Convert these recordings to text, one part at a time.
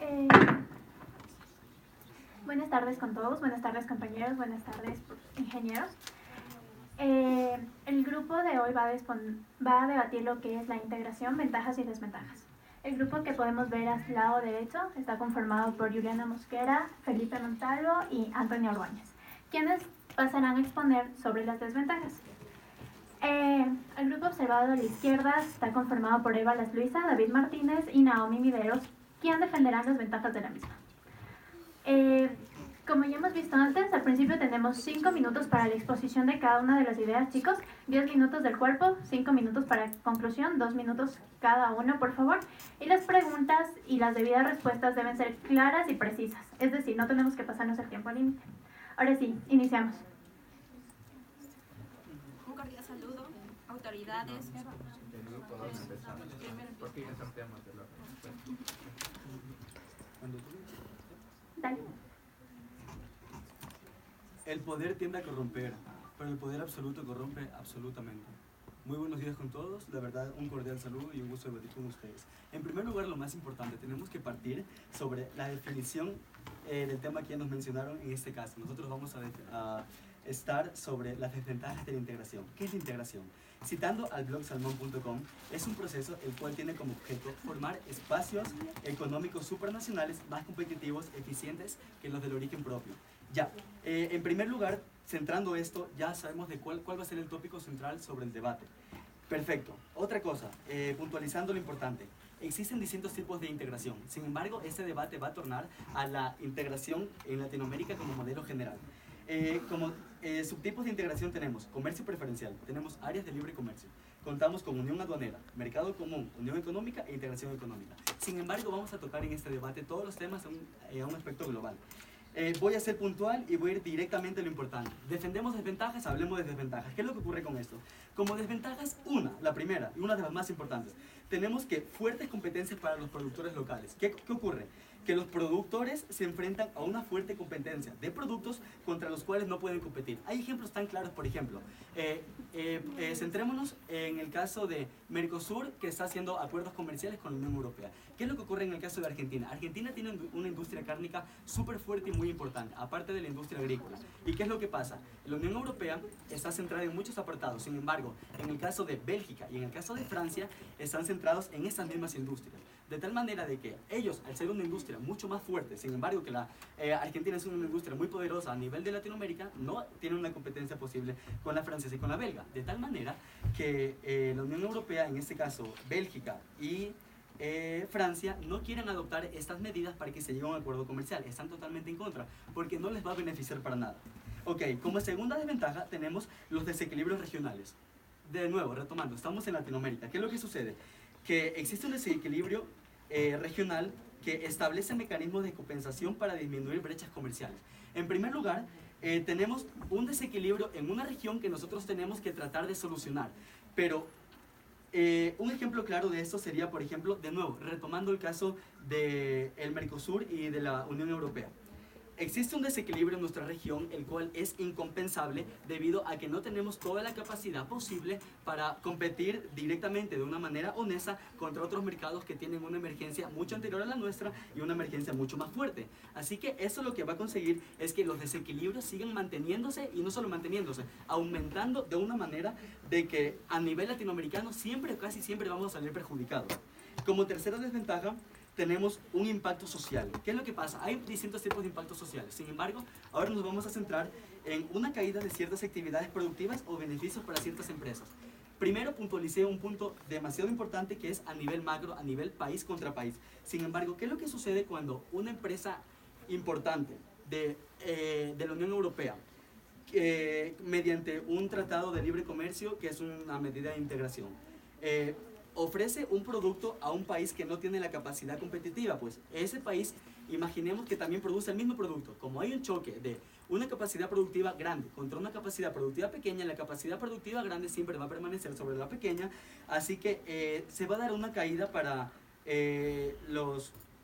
Eh, Buenas tardes con todos, buenas tardes compañeros, buenas tardes ingenieros. El grupo de hoy va a debatir lo que es la integración, ventajas y desventajas. El grupo que podemos ver al lado derecho está conformado por Juliana Mosquera, Felipe Montalvo y Antonio Ordóñez, quienes pasarán a exponer sobre las desventajas. El grupo observado a la izquierda está conformado por Eva Las Luisa, David Martínez y Naomi Mideros, quien defenderán las ventajas de la misma. Como ya hemos visto antes, al principio tenemos 5 minutos para la exposición de cada una de las ideas, chicos. 10 minutos del cuerpo, 5 minutos para conclusión, 2 minutos cada uno, por favor. Y las preguntas y las debidas respuestas deben ser claras y precisas. Es decir, no tenemos que pasarnos el tiempo límite. Ahora sí, iniciamos. Un cordial saludo, autoridades. Dale. El poder tiende a corromper, pero el poder absoluto corrompe absolutamente. Muy buenos días con todos, la verdad un cordial saludo y un gusto debatir con ustedes. En primer lugar, lo más importante, tenemos que partir sobre la definición del tema que ya nos mencionaron en este caso. Nosotros vamos a estar sobre las desventajas de la integración. ¿Qué es la integración? Citando al blog salmón.com, es un proceso el cual tiene como objeto formar espacios económicos supranacionales más competitivos, eficientes que los del origen propio. Ya, en primer lugar, centrando esto, ya sabemos de cuál va a ser el tópico central sobre el debate. Perfecto. Otra cosa, puntualizando lo importante. Existen distintos tipos de integración. Sin embargo, este debate va a tornar a la integración en Latinoamérica como modelo general. Como subtipos de integración tenemos comercio preferencial, tenemos áreas de libre comercio, contamos con unión aduanera, mercado común, unión económica e integración económica. Sin embargo, vamos a tocar en este debate todos los temas a un aspecto global. Voy a ser puntual y voy a ir directamente a lo importante. Defendemos desventajas, hablemos de desventajas. ¿Qué es lo que ocurre con esto? Como desventajas, la primera y una de las más importantes, tenemos que fuertes competencias para los productores locales. ¿Qué ocurre? Que los productores se enfrentan a una fuerte competencia de productos contra los cuales no pueden competir. Hay ejemplos tan claros, por ejemplo, centrémonos en el caso de Mercosur, que está haciendo acuerdos comerciales con la Unión Europea. ¿Qué es lo que ocurre en el caso de Argentina? Argentina tiene una industria cárnica súper fuerte y muy importante, aparte de la industria agrícola. ¿Y qué es lo que pasa? La Unión Europea está centrada en muchos apartados, sin embargo, en el caso de Bélgica y en el caso de Francia, están centrados en estas mismas industrias. De tal manera de que ellos, al ser una industria mucho más fuerte, sin embargo que la Argentina es una industria muy poderosa a nivel de Latinoamérica, no tienen una competencia posible con la francesa y con la belga. De tal manera que la Unión Europea, en este caso Bélgica y Francia, no quieren adoptar estas medidas para que se llegue a un acuerdo comercial. Están totalmente en contra, porque no les va a beneficiar para nada. Ok, como segunda desventaja tenemos los desequilibrios regionales. De nuevo, retomando, estamos en Latinoamérica. ¿Qué es lo que sucede? Que existe un desequilibrio regional que establece mecanismos de compensación para disminuir brechas comerciales. En primer lugar, tenemos un desequilibrio en una región que nosotros tenemos que tratar de solucionar. Pero un ejemplo claro de esto sería, por ejemplo, de nuevo, retomando el caso del Mercosur y de la Unión Europea. Existe un desequilibrio en nuestra región, el cual es incompensable debido a que no tenemos toda la capacidad posible para competir directamente de una manera honesta contra otros mercados que tienen una emergencia mucho anterior a la nuestra y una emergencia mucho más fuerte. Así que eso lo que va a conseguir es que los desequilibrios sigan manteniéndose y no solo manteniéndose, aumentando de una manera de que a nivel latinoamericano casi siempre vamos a salir perjudicados. Como tercera desventaja, tenemos un impacto social. ¿Qué es lo que pasa? Hay distintos tipos de impactos sociales. Sin embargo, ahora nos vamos a centrar en una caída de ciertas actividades productivas o beneficios para ciertas empresas. Primero puntualicé un punto demasiado importante que es a nivel macro, a nivel país contra país. Sin embargo, ¿qué es lo que sucede cuando una empresa importante de la Unión Europea, mediante un tratado de libre comercio, que es una medida de integración, ofrece un producto a un país que no tiene la capacidad competitiva? Pues ese país, imaginemos que también produce el mismo producto. Como hay un choque de una capacidad productiva grande contra una capacidad productiva pequeña, la capacidad productiva grande siempre va a permanecer sobre la pequeña, así que se va a dar una caída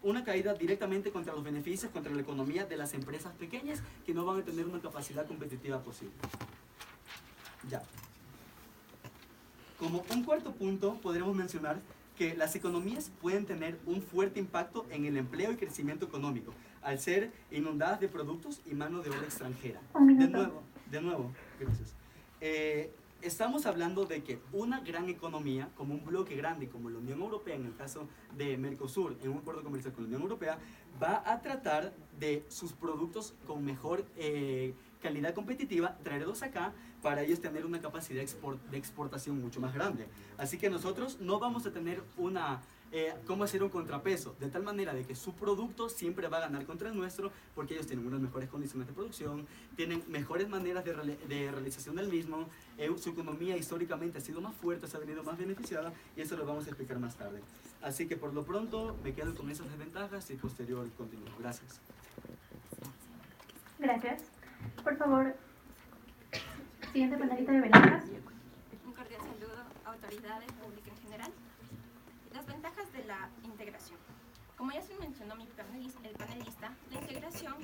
una caída directamente contra los beneficios, contra la economía de las empresas pequeñas que no van a tener una capacidad competitiva posible. Ya. Como un cuarto punto podremos mencionar que las economías pueden tener un fuerte impacto en el empleo y crecimiento económico, al ser inundadas de productos y mano de obra extranjera. De nuevo, gracias. Estamos hablando de que una gran economía, como un bloque grande como la Unión Europea, en el caso de Mercosur, en un acuerdo comercial con la Unión Europea, va a tratar de sus productos con mejor calidad competitiva, traerlos acá para ellos tener una capacidad de exportación mucho más grande. Así que nosotros no vamos a tener cómo hacer un contrapeso, de tal manera de que su producto siempre va a ganar contra el nuestro, porque ellos tienen unas mejores condiciones de producción, tienen mejores maneras de realización del mismo, su economía históricamente ha sido más fuerte, se ha venido más beneficiada, y eso lo vamos a explicar más tarde. Así que por lo pronto me quedo con esas desventajas y posterior continúo. Gracias. Gracias. Por favor, siguiente panelista de ventajas. Un cordial saludo a autoridades, público en general. Las ventajas de la integración. Como ya se mencionó el panelista, la integración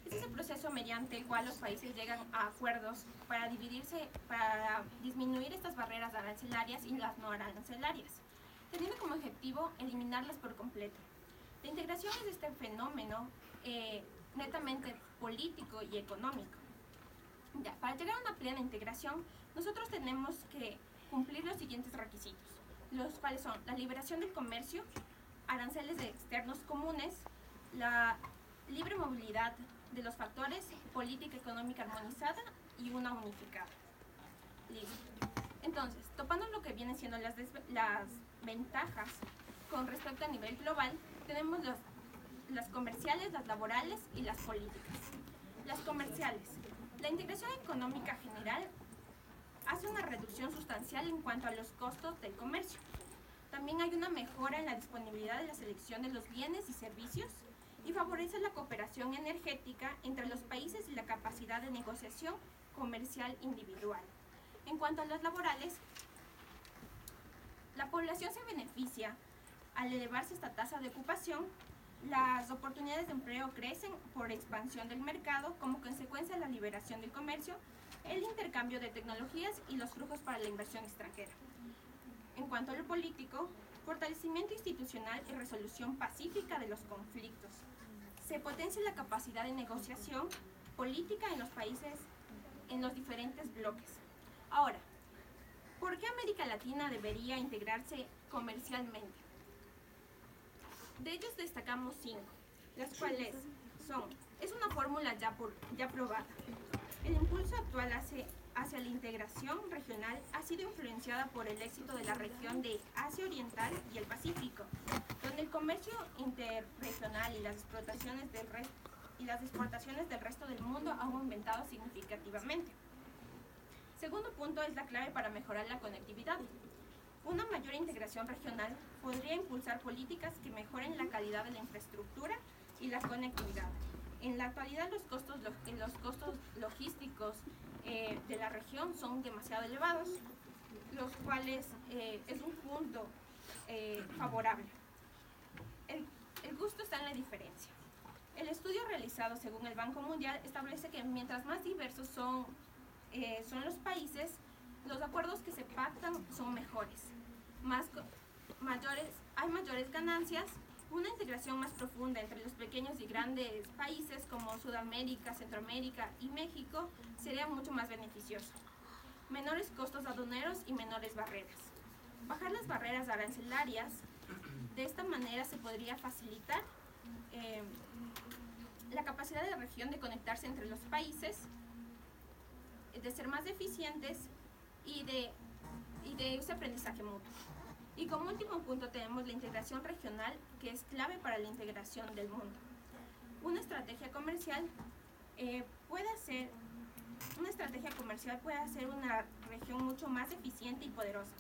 es ese proceso mediante el cual los países llegan a acuerdos para disminuir estas barreras arancelarias y las no arancelarias, teniendo como objetivo eliminarlas por completo. La integración es este fenómeno netamente político y económico. Ya, para llegar a una plena integración, nosotros tenemos que cumplir los siguientes requisitos, los cuales son la liberación del comercio, aranceles externos comunes, la libre movilidad de los factores, política económica armonizada y una unificada. Listo. Entonces, topando lo que vienen siendo las ventajas con respecto a nivel global, tenemos las comerciales, las laborales y las políticas. Las comerciales. La integración económica general hace una reducción sustancial en cuanto a los costos del comercio. También hay una mejora en la disponibilidad de la selección de los bienes y servicios y favorece la cooperación energética entre los países y la capacidad de negociación comercial individual. En cuanto a las laborales, la población se beneficia al elevarse esta tasa de ocupación. Las oportunidades de empleo crecen por expansión del mercado como consecuencia de la liberación del comercio, el intercambio de tecnologías y los flujos para la inversión extranjera. En cuanto a lo político, fortalecimiento institucional y resolución pacífica de los conflictos. Se potencia la capacidad de negociación política en los países, en los diferentes bloques. Ahora, ¿por qué América Latina debería integrarse comercialmente? De ellos destacamos 5, las cuales son, es una fórmula ya probada. El impulso actual hacia la integración regional ha sido influenciada por el éxito de la región de Asia Oriental y el Pacífico, donde el comercio interregional y las exportaciones del resto del mundo han aumentado significativamente. Segundo punto es la clave para mejorar la conectividad. Una mayor integración regional podría impulsar políticas que mejoren la calidad de la infraestructura y la conectividad. En la actualidad los costos logísticos de la región son demasiado elevados, los cuales es un punto favorable. El gusto está en la diferencia. El estudio realizado según el Banco Mundial establece que mientras más diversos son los países, los acuerdos que se pactan son mejores. Hay mayores ganancias, una integración más profunda entre los pequeños y grandes países como Sudamérica, Centroamérica y México sería mucho más beneficioso. Menores costos aduaneros y menores barreras. Bajar las barreras arancelarias, de esta manera se podría facilitar la capacidad de la región de conectarse entre los países, de ser más eficientes y de ese aprendizaje mutuo. Y como último punto tenemos la integración regional, que es clave para la integración del mundo. Una estrategia comercial puede hacer una región mucho más eficiente y poderosa.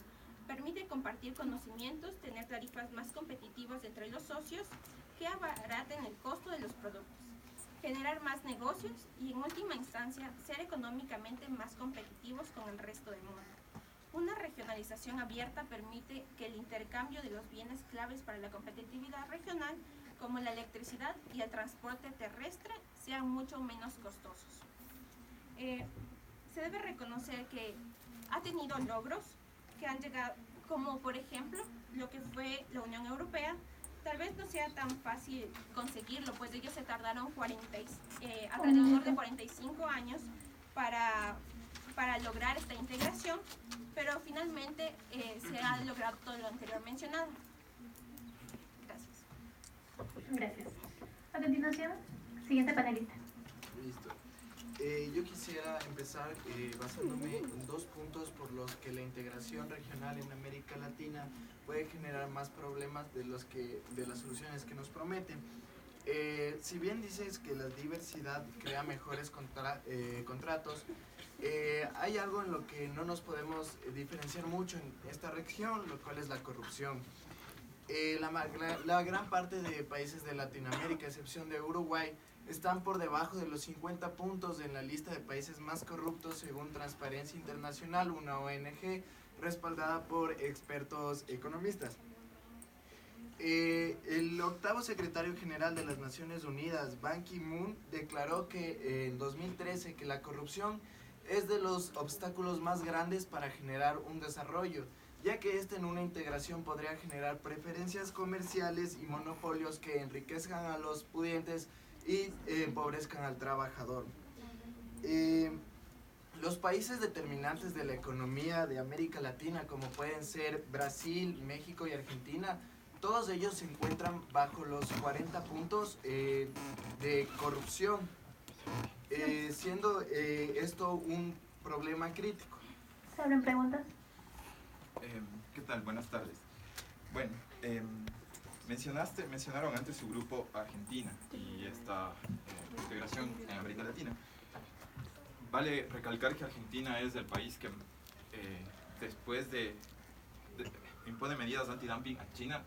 Permite compartir conocimientos, tener tarifas más competitivas entre los socios que abaraten el costo de los productos, generar más negocios y en última instancia ser económicamente más competitivos con el resto del mundo. Una regionalización abierta permite que el intercambio de los bienes claves para la competitividad regional, como la electricidad y el transporte terrestre, sean mucho menos costosos. Se debe reconocer que ha tenido logros que han llegado, como por ejemplo lo que fue la Unión Europea, tal vez no sea tan fácil conseguirlo, pues ellos se tardaron alrededor de 45 años para lograr esta integración, pero finalmente se ha logrado todo lo anterior mencionado. Gracias. Gracias. A continuación, siguiente panelista. Listo. Yo quisiera empezar basándome en 2 puntos por los que la integración regional en América Latina puede generar más problemas de las soluciones que nos prometen. Si bien dices que la diversidad crea mejores contratos, hay algo en lo que no nos podemos diferenciar mucho en esta región, lo cual es la corrupción. La gran parte de países de Latinoamérica, a excepción de Uruguay, están por debajo de los 50 puntos en la lista de países más corruptos según Transparencia Internacional, una ONG respaldada por expertos economistas. El 8º secretario general de las Naciones Unidas, Ban Ki-moon, declaró que en 2013 que la corrupción es de los obstáculos más grandes para generar un desarrollo, ya que en una integración podría generar preferencias comerciales y monopolios que enriquezcan a los pudientes y empobrezcan al trabajador. Los países determinantes de la economía de América Latina, como pueden ser Brasil, México y Argentina, todos ellos se encuentran bajo los 40 puntos de corrupción, siendo esto un problema crítico. ¿Se abren preguntas? ¿Qué tal? Buenas tardes. Bueno, mencionaron antes su grupo Argentina y esta integración en América Latina. Vale recalcar que Argentina es el país que después de impone medidas antidumping a China,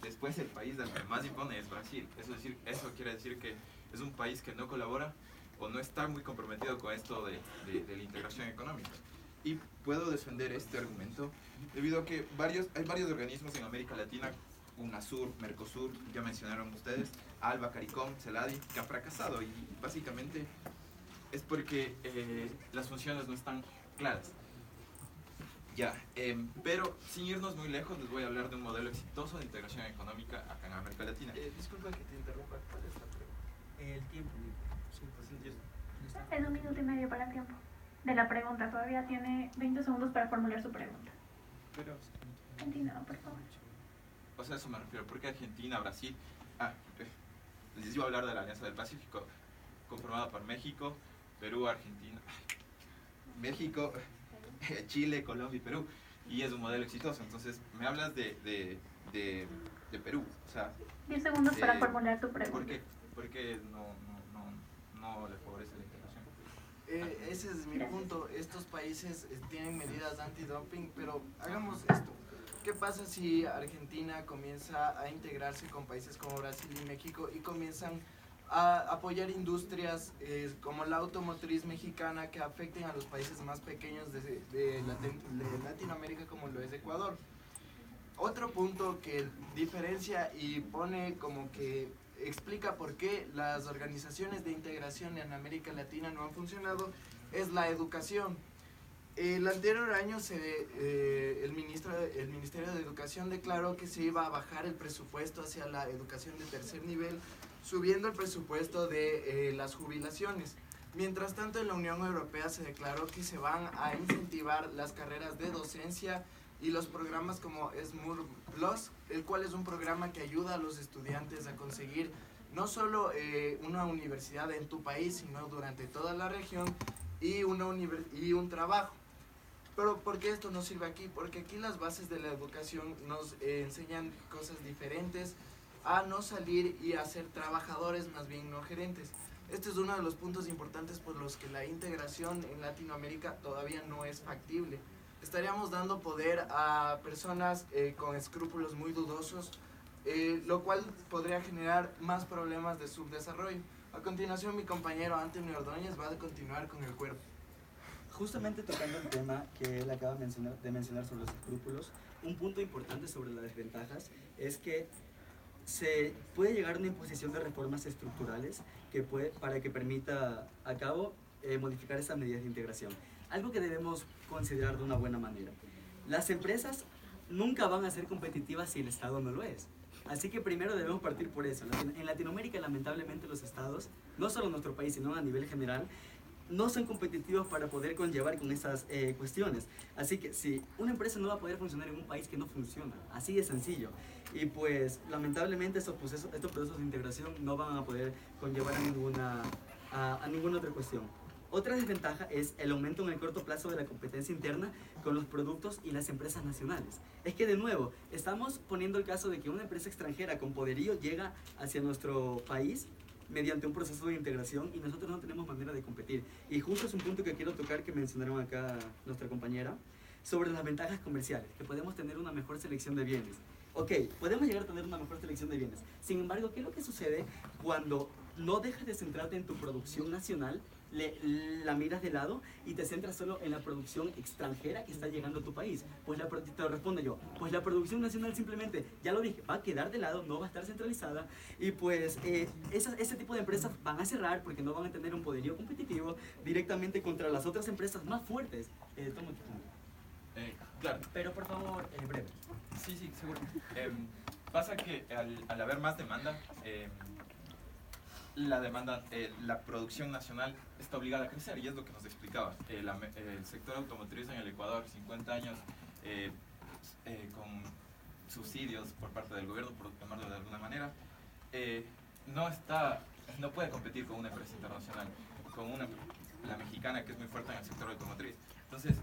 después el país del que más impone es Brasil. Eso quiere decir que es un país que no colabora o no está muy comprometido con esto de la integración económica. Y puedo defender este argumento debido a que hay varios organismos en América Latina, UNASUR, Mercosur, ya mencionaron ustedes, ALBA, CARICOM, CELADI, que han fracasado, y básicamente es porque las funciones no están claras. Pero sin irnos muy lejos, les voy a hablar de un modelo exitoso de integración económica acá en América Latina. Disculpa que te interrumpa, ¿cuál es la pregunta? El tiempo. Sí, pues, Es 1 minuto y medio para el tiempo de la pregunta. Todavía tiene 20 segundos para formular su pregunta. Pero, Continúa, por favor. o sea, a eso me refiero, porque Argentina, Brasil, les iba a hablar de la Alianza del Pacífico, conformada por México, Perú, Argentina, México, Chile, Colombia y Perú, y es un modelo exitoso. Entonces, me hablas de Perú, o sea... 10 segundos para formular tu pregunta. ¿Por qué no le favorece la integración? Ese es mi punto. Estos países tienen medidas anti-dumping, pero hagamos esto. ¿Qué pasa si Argentina comienza a integrarse con países como Brasil y México y comienzan a apoyar industrias como la automotriz mexicana que afecten a los países más pequeños de Latinoamérica, como lo es Ecuador? Otro punto que diferencia y pone como que explica por qué las organizaciones de integración en América Latina no han funcionado es la educación. El anterior año el Ministerio de Educación declaró que se iba a bajar el presupuesto hacia la educación de tercer nivel, subiendo el presupuesto de las jubilaciones. Mientras tanto, en la Unión Europea se declaró que se van a incentivar las carreras de docencia y los programas como SMUR Plus, el cual es un programa que ayuda a los estudiantes a conseguir no solo una universidad en tu país, sino durante toda la región y un trabajo. Pero ¿por qué esto nos sirve aquí? Porque aquí las bases de la educación nos enseñan cosas diferentes a no salir y a ser trabajadores, más bien no gerentes. Este es uno de los puntos importantes por los que la integración en Latinoamérica todavía no es factible. Estaríamos dando poder a personas con escrúpulos muy dudosos, lo cual podría generar más problemas de subdesarrollo. A continuación, mi compañero Antonio Ordóñez va a continuar con el cuerpo. Justamente tocando el tema que él acaba de mencionar sobre los escrúpulos, un punto importante sobre las desventajas es que se puede llegar a una imposición de reformas estructurales para que permita a cabo modificar esas medidas de integración. Algo que debemos considerar de una buena manera. Las empresas nunca van a ser competitivas si el Estado no lo es. Así que primero debemos partir por eso. En Latinoamérica, lamentablemente, los estados, no solo en nuestro país, sino a nivel general, no son competitivos para poder conllevar con esas cuestiones. Así que si una empresa no va a poder funcionar en un país que no funciona, así de sencillo. Y pues lamentablemente estos procesos de integración no van a poder conllevar a ninguna otra cuestión. Otra desventaja es el aumento en el corto plazo de la competencia interna con los productos y las empresas nacionales. Es que de nuevo, estamos poniendo el caso de que una empresa extranjera con poderío llega hacia nuestro país mediante un proceso de integración y nosotros no tenemos manera de competir. Y justo es un punto que quiero tocar que mencionaron acá nuestra compañera, sobre las ventajas comerciales, que podemos tener una mejor selección de bienes. Ok, podemos llegar a tener una mejor selección de bienes. Sin embargo, ¿qué es lo que sucede cuando no dejas de centrarte en tu producción nacional, la miras de lado y te centras solo en la producción extranjera que está llegando a tu país? Pues te lo respondo yo, pues la producción nacional simplemente, ya lo dije, va a quedar de lado, no va a estar centralizada y pues ese tipo de empresas van a cerrar porque no van a tener un poderío competitivo directamente contra las otras empresas más fuertes. Toma tu punto. Claro. Pero por favor, breve. Sí, seguro. Pasa que al haber más demanda, la producción nacional está obligada a crecer y es lo que nos explicaba. El sector automotriz en el Ecuador, 50 años con subsidios por parte del gobierno, por llamarlo de alguna manera, no puede competir con una empresa internacional, con la mexicana, que es muy fuerte en el sector automotriz. Entonces,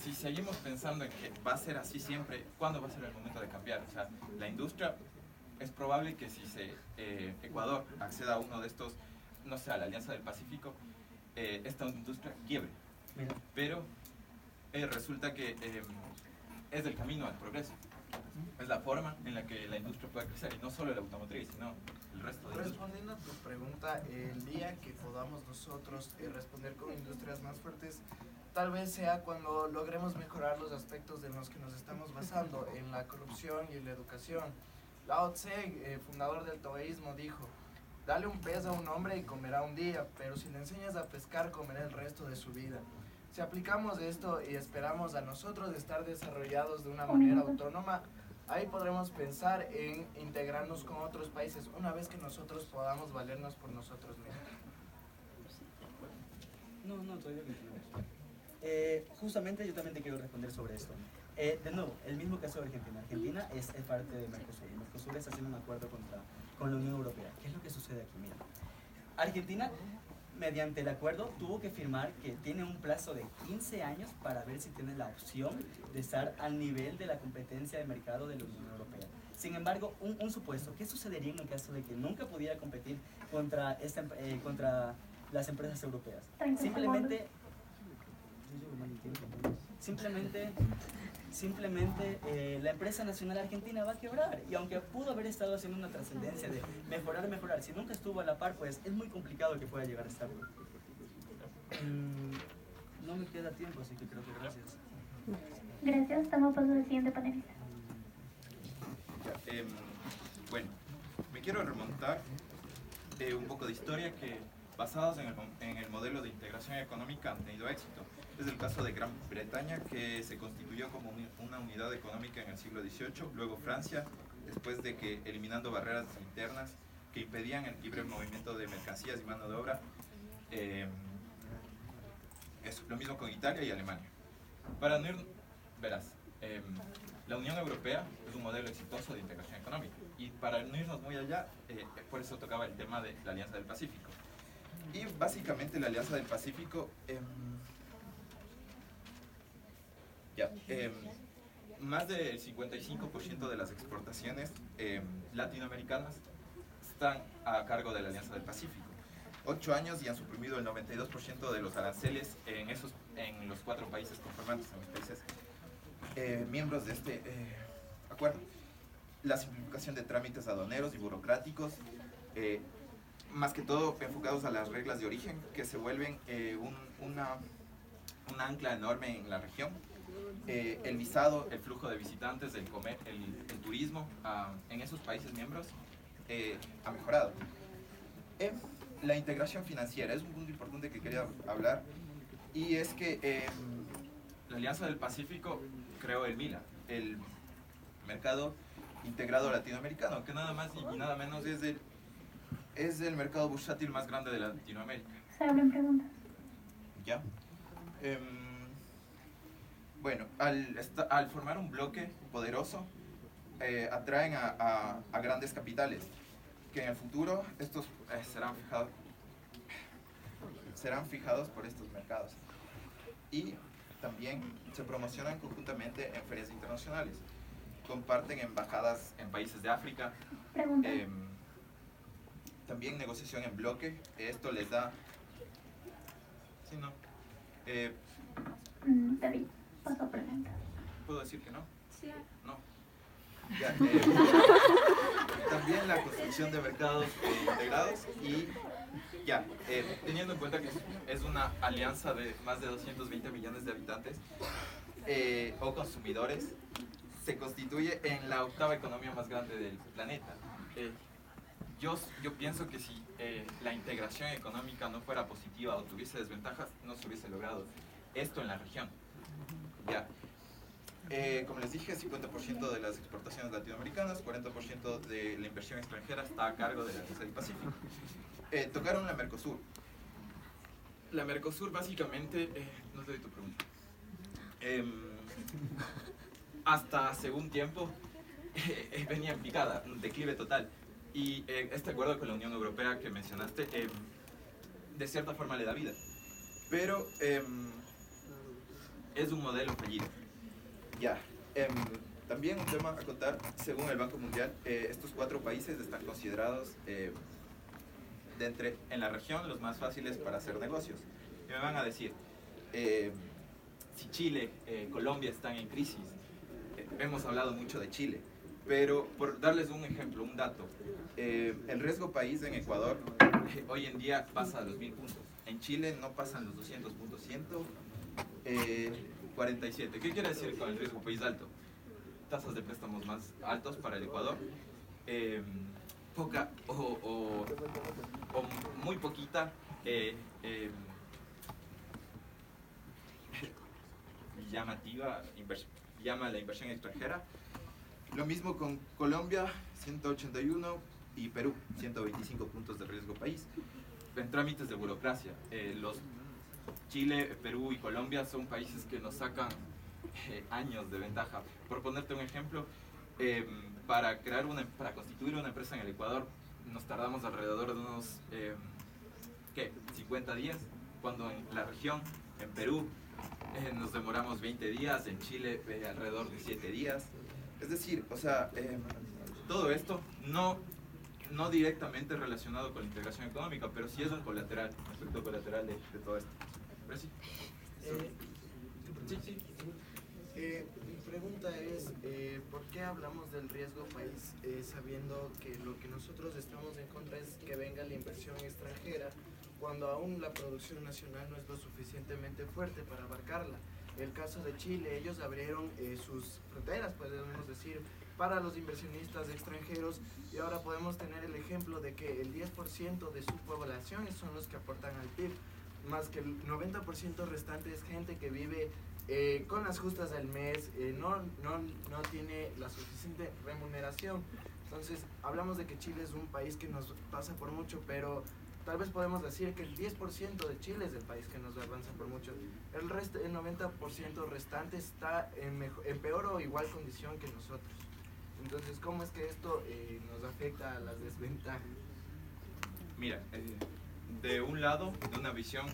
si seguimos pensando en que va a ser así siempre, ¿cuándo va a ser el momento de cambiar? O sea, la industria, es probable que si Ecuador acceda a uno de estos, no sé, a la Alianza del Pacífico, esta industria quiebre. Pero resulta que es el camino al progreso. Es la forma en la que la industria puede crecer, y no solo el automotriz, sino el resto de la industria. Respondiendo a tu pregunta, el día que podamos nosotros responder con industrias más fuertes, tal vez sea cuando logremos mejorar los aspectos en los que nos estamos basando, en la corrupción y en la educación. Lao Tse, fundador del taoísmo, dijo: dale un pez a un hombre y comerá un día, pero si le enseñas a pescar, comerá el resto de su vida. Si aplicamos esto y esperamos a nosotros estar desarrollados de una manera autónoma, ahí podremos pensar en integrarnos con otros países una vez que nosotros podamos valernos por nosotros mismos. No, todavía continuamos. Justamente yo también te quiero responder sobre esto. De nuevo, el mismo caso de Argentina. Argentina es parte de Mercosur. Mercosur está haciendo un acuerdo con la Unión Europea. ¿Qué es lo que sucede aquí? Mira, Argentina, mediante el acuerdo, tuvo que firmar que tiene un plazo de 15 años para ver si tiene la opción de estar al nivel de la competencia de mercado de la Unión Europea. Sin embargo, un supuesto, ¿qué sucedería en el caso de que nunca pudiera competir contra las empresas europeas? Simplemente la empresa nacional argentina va a quebrar, y aunque pudo haber estado haciendo una trascendencia de mejorar, si nunca estuvo a la par, pues es muy complicado que pueda llegar a estar. No me queda tiempo, así que creo que gracias. Gracias, estamos pasando al siguiente panelista. Bueno, me quiero remontar un poco de historia que, basados en el modelo de integración económica, han tenido éxito. Es el caso de Gran Bretaña, que se constituyó como una unidad económica en el siglo XVIII, luego Francia, después de que, eliminando barreras internas que impedían el libre movimiento de mercancías y mano de obra, lo mismo con Italia y Alemania. Para no ir, verás, la Unión Europea es un modelo exitoso de integración económica, y para no irnos muy allá, por eso tocaba el tema de la Alianza del Pacífico. Y básicamente la Alianza del Pacífico, más del 55% de las exportaciones latinoamericanas están a cargo de la Alianza del Pacífico. 8 años y han suprimido el 92% de los aranceles en los 4 países conformantes, en los países miembros de este acuerdo. La simplificación de trámites aduaneros y burocráticos, más que todo enfocados a las reglas de origen, que se vuelven un ancla enorme en la región. El visado, el flujo de visitantes, el turismo en esos países miembros ha mejorado. La integración financiera es un punto importante que quería hablar, y es que la Alianza del Pacífico creó el MILA, el Mercado Integrado Latinoamericano, que nada más y nada menos es el mercado bursátil más grande de Latinoamérica. Se abren preguntas. ¿Ya? Bueno, al formar un bloque poderoso, atraen a grandes capitales, que en el futuro estos serán fijados por estos mercados. Y también se promocionan conjuntamente en ferias internacionales. Comparten embajadas en países de África. Pregunta. También negociación en bloque. Esto les da... Sí, no. David, paso a preguntar. ¿Puedo decir que no? Sí. No. Ya, también la construcción de mercados integrados y ya, teniendo en cuenta que es una alianza de más de 220 millones de habitantes o consumidores, se constituye en la octava economía más grande del planeta. Yo pienso que si la integración económica no fuera positiva o tuviese desventajas, no se hubiese logrado esto en la región. Ya. Como les dije, 50% de las exportaciones latinoamericanas, 40% de la inversión extranjera está a cargo de la Alianza del Pacífico. Tocaron la Mercosur. La Mercosur básicamente, no te doy tu pregunta, hasta hace un tiempo venía en picada, un declive total. Y este acuerdo con la Unión Europea que mencionaste, de cierta forma le da vida. Pero es un modelo fallido. Ya, también un tema a contar, según el Banco Mundial, estos 4 países están considerados en la región los más fáciles para hacer negocios. Y me van a decir, si Chile, Colombia están en crisis, hemos hablado mucho de Chile, pero por darles un ejemplo, un dato, el riesgo país en Ecuador hoy en día pasa a los 1000 puntos, en Chile no pasan los 200 puntos, 147. ¿Qué quiere decir con el riesgo país alto? Tasas de préstamos más altos para el Ecuador, poca o muy poquita llama la inversión extranjera. Lo mismo con Colombia, 181, y Perú, 125 puntos de riesgo país. En trámites de burocracia, Chile, Perú y Colombia son países que nos sacan años de ventaja. Por ponerte un ejemplo, para constituir una empresa en el Ecuador nos tardamos alrededor de unos 50 días, cuando en la región, en Perú, nos demoramos 20 días, en Chile alrededor de 7 días. Es decir, o sea, todo esto no directamente relacionado con la integración económica, pero sí es un colateral, un efecto colateral de todo esto. ¿Pero sí? Sí. Mi pregunta es, ¿por qué hablamos del riesgo país sabiendo que lo que nosotros estamos en contra es que venga la inversión extranjera cuando aún la producción nacional no es lo suficientemente fuerte para abarcarla? El caso de Chile, ellos abrieron sus fronteras, podemos decir, para los inversionistas extranjeros, y ahora podemos tener el ejemplo de que el 10% de su población son los que aportan al PIB, más que el 90% restante es gente que vive con las justas del mes, no tiene la suficiente remuneración. Entonces hablamos de que Chile es un país que nos pasa por mucho, pero tal vez podemos decir que el 10% de Chile es el país que nos avanza por mucho. El 90% restante está en peor o igual condición que nosotros. Entonces, ¿cómo es que esto nos afecta a las desventajas? Mira, de un lado, de una visión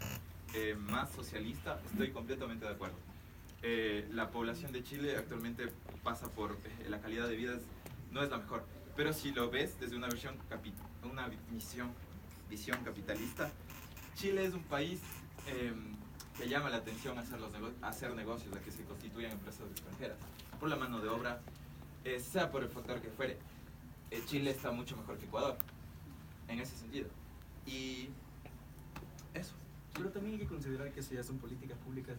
más socialista, estoy completamente de acuerdo. La población de Chile actualmente pasa por la calidad de vida no es la mejor, pero si lo ves desde una visión capitalista, Chile es un país que llama la atención a hacer negocios, a que se constituyan empresas extranjeras, por la mano de obra, sea por el factor que fuere. Chile está mucho mejor que Ecuador, en ese sentido. Y eso. Pero también hay que considerar que eso ya son políticas públicas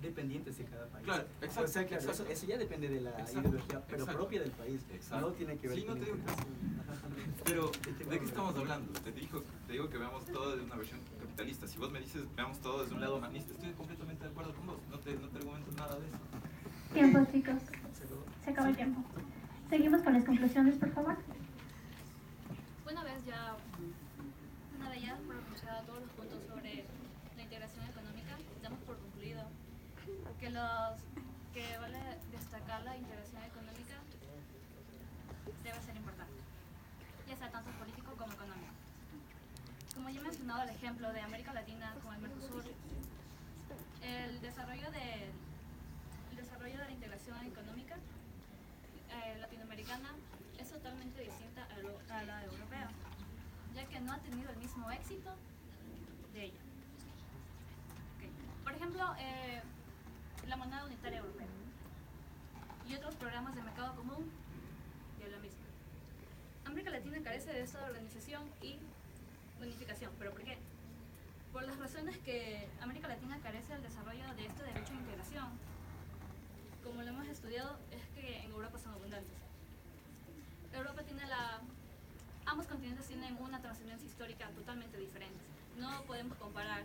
dependientes de cada país. Claro, exacto. O sea, claro, eso ya depende de la ideología, pero propia del país. Exacto. No tiene que ver sí, no con te digo que... Pero, ¿de qué estamos hablando? Te digo que veamos todo desde una versión capitalista. Si vos me dices, veamos todo desde un lado humanista, estoy completamente de acuerdo con vos. No te argumento nada de eso. Tiempo, chicos. Se acabó el tiempo. Seguimos con las conclusiones, por favor. Una vez pronunciado todos los puntos sobre la integración económica, damos por concluido que vale destacar la integración económica debe ser importante, ya sea tanto político como económico. Como ya he mencionado el ejemplo de América Latina con el Mercosur, el desarrollo de la integración económica latinoamericana es totalmente distinta a la europea, ya que no ha tenido el mismo éxito de ella. Okay. Por ejemplo, la moneda unitaria europea y otros programas de mercado común de la misma. América Latina carece de esta organización y unificación, ¿pero por qué? Por las razones que América Latina carece del desarrollo de este derecho de integración. Como lo hemos estudiado, es que en Europa son abundantes. Europa tiene ambos continentes tienen una trascendencia histórica totalmente diferente. No podemos comparar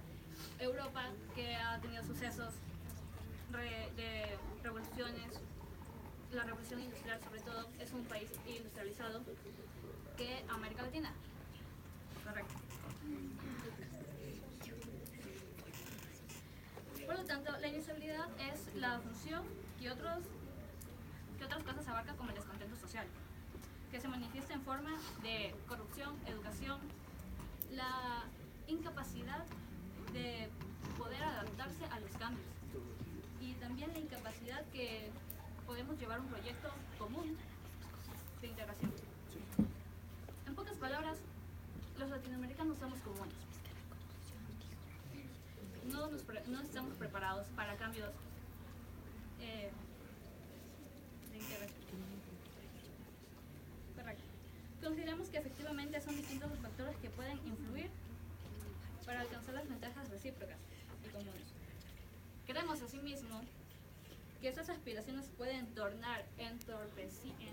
Europa, que ha tenido sucesos de revoluciones, la revolución industrial sobre todo, es un país industrializado, que América Latina. Correcto. Por lo tanto, la inestabilidad es la función que otras cosas abarca como el descontento social, que se manifiesta en forma de corrupción, educación, la incapacidad de poder adaptarse a los cambios y también la incapacidad que podemos llevar un proyecto común de integración. En pocas palabras, los latinoamericanos somos comunes. No estamos preparados para cambios de integración. Correcto. Consideramos que efectivamente son distintos los factores que pueden influir para alcanzar las ventajas recíprocas y comunes. Creemos asimismo que estas aspiraciones pueden tornar entorpecidas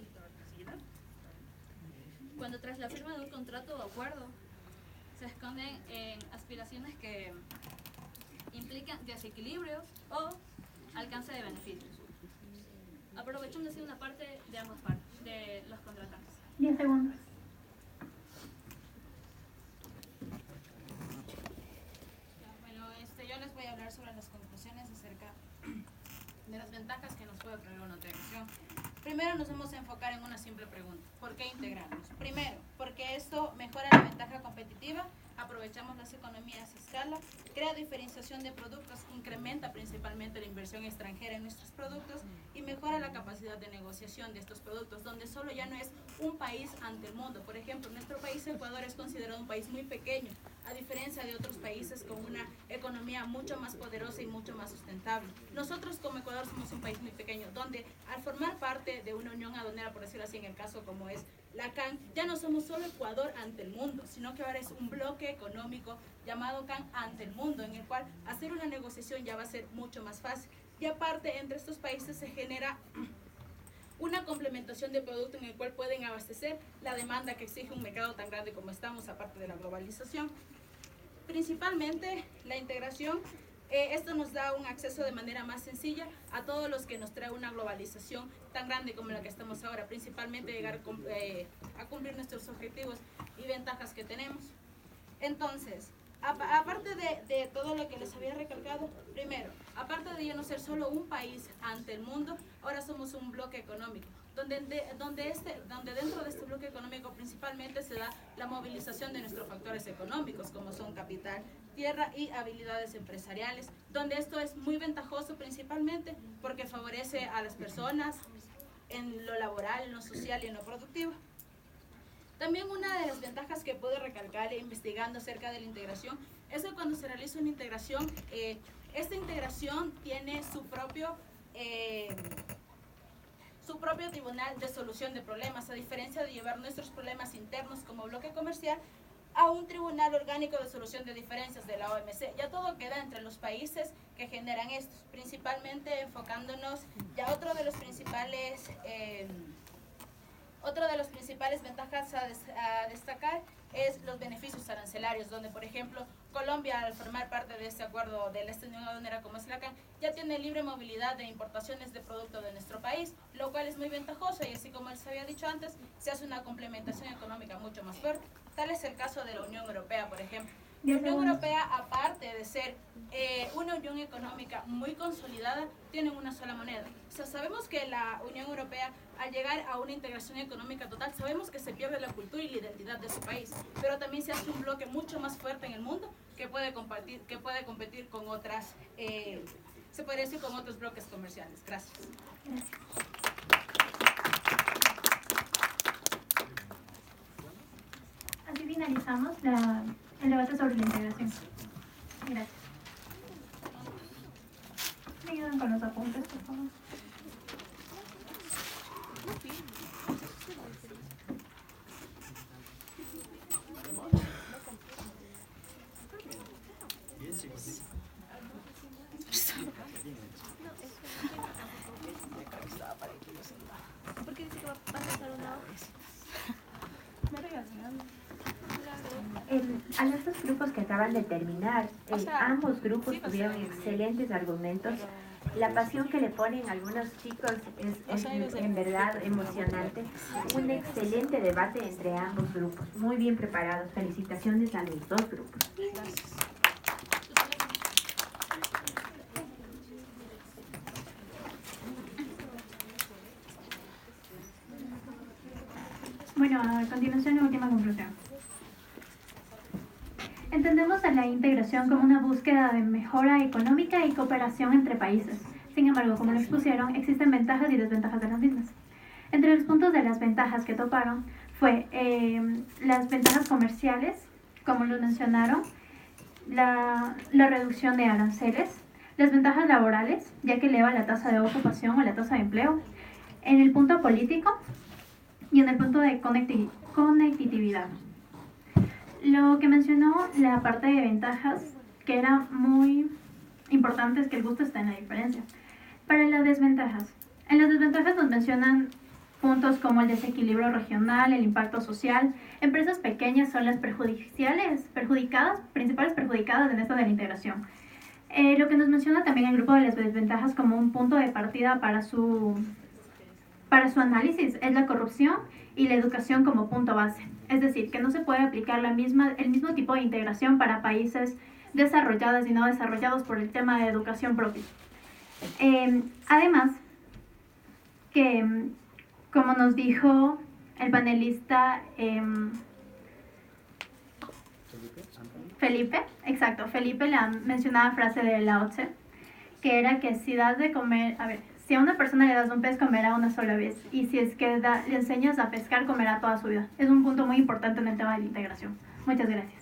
cuando tras la firma de un contrato o acuerdo se esconden en aspiraciones que implican desequilibrios o alcance de beneficios, aprovechando así una parte de ambas partes, de los contratantes. 10 segundos. Bueno, yo les voy a hablar sobre las conclusiones acerca de las ventajas que nos puede traer una integración. Primero nos vamos a enfocar en una simple pregunta: ¿por qué integrarnos? Primero, porque esto mejora la ventaja competitiva, aprovechamos las economías a escala, crea diferenciación de productos, incrementa principalmente la inversión extranjera en nuestros productos y mejora la capacidad de negociación de estos productos, donde solo ya no es un país ante el mundo. Por ejemplo, nuestro país, Ecuador, es considerado un país muy pequeño, a diferencia de otros países con una economía mucho más poderosa y mucho más sustentable. Nosotros como Ecuador somos un país muy pequeño, donde al formar parte de una unión aduanera, por decirlo así, en el caso como es la CAN, ya no somos solo Ecuador ante el mundo, sino que ahora es un bloque económico llamado CAN ante el mundo, en el cual hacer una negociación ya va a ser mucho más fácil. Y aparte, entre estos países se genera una complementación de producto en el cual pueden abastecer la demanda que exige un mercado tan grande como estamos, aparte de la globalización. Principalmente la integración, esto nos da un acceso de manera más sencilla a todos los que nos trae una globalización tan grande como la que estamos ahora, principalmente llegar a cumplir nuestros objetivos y ventajas que tenemos. Entonces, aparte de todo lo que les había recalcado, primero, aparte de ya no ser solo un país ante el mundo, ahora somos un bloque económico, donde dentro de este bloque económico principalmente se da la movilización de nuestros factores económicos, como son capital, tierra y habilidades empresariales, donde esto es muy ventajoso principalmente porque favorece a las personas en lo laboral, en lo social y en lo productivo. También una de las ventajas que puedo recalcar investigando acerca de la integración es que cuando se realiza una integración, esta integración tiene su propio tribunal de solución de problemas, a diferencia de llevar nuestros problemas internos como bloque comercial a un tribunal orgánico de solución de diferencias de la OMC. Ya todo queda entre los países que generan estos, principalmente enfocándonos ya otro de los principales Otra de las principales ventajas a destacar es los beneficios arancelarios, donde por ejemplo Colombia, al formar parte de este acuerdo de la Unión Aduanera como es la CAN, ya tiene libre movilidad de importaciones de productos de nuestro país, lo cual es muy ventajoso y así como les había dicho antes, se hace una complementación económica mucho más fuerte. Tal es el caso de la Unión Europea, por ejemplo. La Unión Europea, aparte de ser una unión económica muy consolidada, tiene una sola moneda. O sea, sabemos que la Unión Europea, al llegar a una integración económica total, sabemos que se pierde la cultura y la identidad de su país, pero también se hace un bloque mucho más fuerte en el mundo que puede competir con otras, se podría decir, con otros bloques comerciales. Gracias. Así finalizamos el debate sobre la integración. Gracias. ¿Me ayudan con los apuntes, por favor? Porque dice que va a pasar una hoja. A los dos grupos que acaban de terminar, ambos grupos tuvieron excelentes argumentos. La pasión que le ponen algunos chicos es en verdad emocionante. Un excelente debate entre ambos grupos, muy bien preparados. Felicitaciones a los dos grupos. Bueno, a continuación la última conclusión. Entendemos a la integración como una búsqueda de mejora económica y cooperación entre países. Sin embargo, como lo expusieron, existen ventajas y desventajas de las mismas. Entre los puntos de las ventajas que toparon fue las ventajas comerciales, como lo mencionaron, la reducción de aranceles, las ventajas laborales, ya que eleva la tasa de ocupación o la tasa de empleo, en el punto político y en el punto de conectividad. Lo que mencionó la parte de ventajas, que era muy importante, es que el gusto está en la diferencia. Para las desventajas, en las desventajas nos mencionan puntos como el desequilibrio regional, el impacto social. Empresas pequeñas son las principales perjudicadas en esto de la integración. Lo que nos menciona también el grupo de las desventajas como un punto de partida para su análisis es la corrupción y la educación como punto base. Es decir, que no se puede aplicar el mismo tipo de integración para países desarrollados y no desarrollados por el tema de educación propia. Además, que como nos dijo el panelista Felipe la mencionaba frase de Lao Tse, que era que si das de comer, si a una persona le das un pez, comerá una sola vez. Y si es que le enseñas a pescar, comerá toda su vida. Es un punto muy importante en el tema de la integración. Muchas gracias.